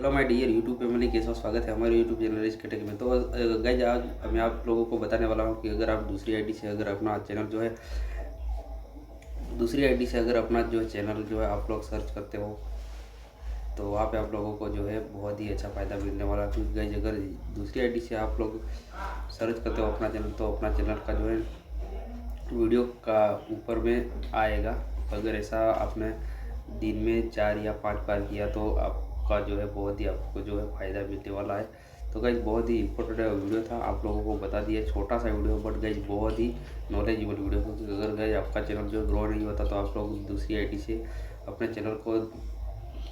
Hello my dear YouTube family, कैसा स्वागत है हमारे यूट्यूब चैनल इस कैटेगरी में। तो गाइज आज मैं आप लोगों को बताने वाला हूं कि अगर आप दूसरी आईडी से अगर अपना चैनल जो है चैनल जो है आप लोग सर्च करते हो तो वहाँ पे आप लोगों को जो है बहुत ही अच्छा फ़ायदा मिलने वाला है। क्योंकि गाइज अगर दूसरी आईडी से आप लोग सर्च करते हो अपना चैनल तो अपना चैनल का जो है वीडियो का ऊपर में आएगा। अगर ऐसा आपने दिन में 4 या 5 बार किया तो आपका जो है बहुत ही आपको जो है फ़ायदा मिलने वाला है। तो गाइज बहुत ही इंपॉर्टेंट वीडियो था, आप लोगों को बता दिया, छोटा सा वीडियो बट गाइज बहुत ही नॉलेजेबल वीडियो। क्योंकि अगर गाइज आपका चैनल जो ग्रो नहीं होता तो आप लोग दूसरी आईडी से अपने चैनल को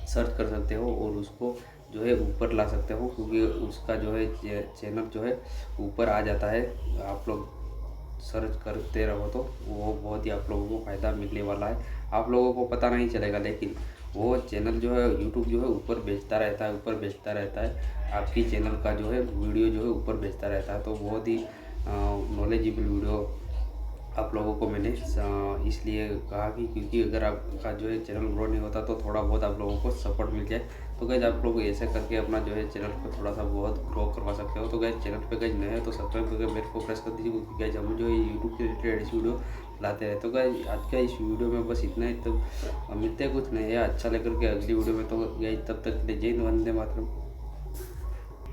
सर्च कर सकते हो और उसको जो है ऊपर ला सकते हो। क्योंकि उसका जो है चैनल जो है ऊपर आ जाता है, आप लोग सर्च करते रहो तो वो बहुत ही आप लोगों को फ़ायदा मिलने वाला है। आप लोगों को पता नहीं चलेगा लेकिन वो चैनल जो है यूट्यूब जो है ऊपर भेजता रहता है आपकी चैनल का जो है वीडियो जो है ऊपर भेजता रहता है। तो बहुत ही नॉलेजेबल वीडियो आप लोगों को मैंने इसलिए कहा कि क्योंकि अगर आपका जो है चैनल ग्रो नहीं होता तो थोड़ा बहुत आप लोगों को सपोर्ट मिल जाए। तो गाइज आप लोग ऐसे करके अपना जो है चैनल को थोड़ा सा बहुत ग्रो करवा सकते हो। तो गाइज चैनल पे गाइज नए हैं तो सब्सक्राइब करके बेल को प्रेस कर दीजिए, क्योंकि गाइज हम जो है यूट्यूब के रिलेटेड इस वीडियो लाते हैं। तो गाइज आज का इस वीडियो में बस इतना ही। तो मिलते हैं कुछ नया अच्छा लेकर के अगली वीडियो में। तो गाइज तब तक के लिए जय हिंद, वंदे मातरम।